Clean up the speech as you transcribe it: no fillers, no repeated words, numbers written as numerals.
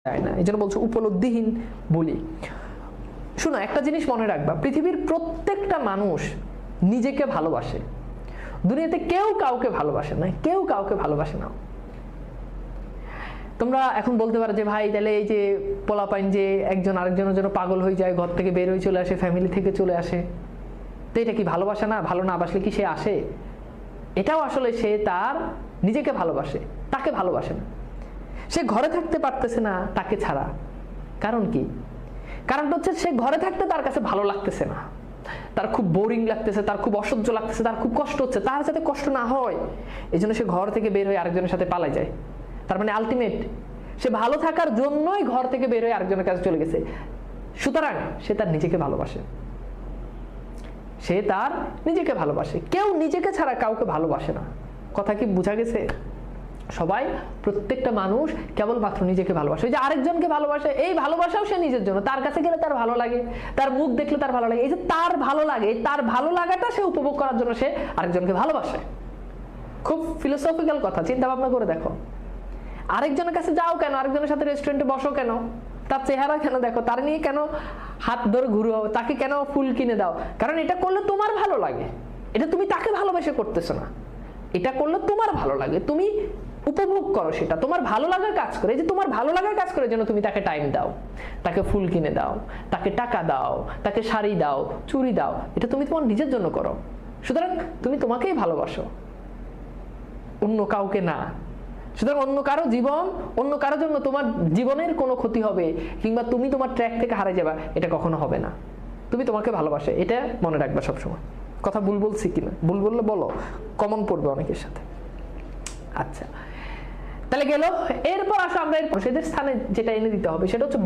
যায় না, এই জন্য বলছে উপলব্ধিহীন বলি। শোনো, একটা জিনিস মনে রাখবা, পৃথিবীর প্রত্যেকটা মানুষ নিজেকে ভালোবাসে। দুনিয়াতে কেউ কাউকে ভালোবাসে না, কেউ কাউকে ভালোবাসে না। তোমরা এখন বলতে পারো যে ভাই তাহলে এই যে পোলাপাইন যে একজন আরেকজনের জন্য পাগল হয়ে যায়, ঘর থেকে বের হয়ে চলে আসে, ফ্যামিলি থেকে চলে আসে, তো এটা কি ভালোবাসা না? ভালো না বাসলে কি সে আসে? এটাও আসলে সে তার নিজেকে ভালোবাসে, তাকে ভালোবাসে না। সে ঘরে থাকতে পারতেছে না তাকে ছাড়া। কারণ কি? কারণটা হচ্ছে সে ঘরে থাকতে তার কাছে ভালো লাগতেছে না, তার খুব বোরিং লাগতেছে, তার খুব অসহ্য লাগতেছে, তার খুব কষ্ট হচ্ছে। তার যাতে কষ্ট না হয় এই জন্য সে ঘর থেকে বের হয়ে আরেকজনের সাথে পালাই যায়। তার মানে আলটিমেট সে ভালো থাকার জন্যই ঘর থেকে বের হয়ে আরেকজনের কাছে চলে গেছে। সুতরাং সে তার নিজেকে ভালোবাসে, সে তার নিজেকে ভালোবাসে। কেউ নিজেকে ছাড়া কাউকে ভালোবাসে না। কথা কি বোঝা গেছে? সবাই, প্রত্যেকটা মানুষ কেবলমাত্র নিজেকে ভালোবাসে। যে আরেকজনকে ভালোবাসে, এই ভালোবাসাও সে নিজের জন্য। তার কাছে গেলে তার ভালো লাগে, তার মুখ দেখলে তার ভালো লাগে। এই যে তার ভালো লাগে, তার ভালো লাগাটা সে উপভোগ করার জন্য সে আরেকজনকে ভালোবাসে। খুব ফিলোসফিক্যাল কথা, চিন্তা ভাবনা করে দেখো। আরেকজনের কাছে যাও কেন? আরেকজনের সাথে রেস্টুরেন্টে বসো কেন? তার চেহারা কেন দেখো? তার নিয়ে কেন হাত ধরে ঘুরো? তাকে কেন ফুল কিনে দাও? কারণ এটা করলে তোমার ভালো লাগে। এটা তুমি তাকে ভালোবেসে করতেছো না, এটা করলে তোমার ভালো লাগে, তুমি উপভোগ করো, সেটা তোমার ভালো লাগার কাজ করে। এই যে তোমার ভালো লাগার কাজ করে যেন তুমি তাকে টাইম দাও, তাকে ফুল কিনে দাও, তাকে টাকা দাও, তাকে শাড়ি দাও, চুড়ি দাও, এটা তুমি তোমার নিজের জন্য করো। সুতরাং তুমি তোমাকেই ভালোবাসো, অন্য কাউকে না। সুতরাং অন্য কারো জীবন, অন্য কারো জন্য তোমার জীবনের কোনো ক্ষতি হবে কিংবা তুমি তোমার ট্র্যাক থেকে হারিয়ে যাবা, এটা কখনো হবে না। তুমি তোমাকে ভালোবাসো, এটা মনে রাখবা সবসময়। কথা ভুল বলছি কিনা? ভুল বললে বলো, কমন পড়বে অনেকের সাথে। আচ্ছা, তাহলে গেল। এরপর আসো আমরা এর স্থানে যেটা এনে দিতে হবে সেটা হচ্ছে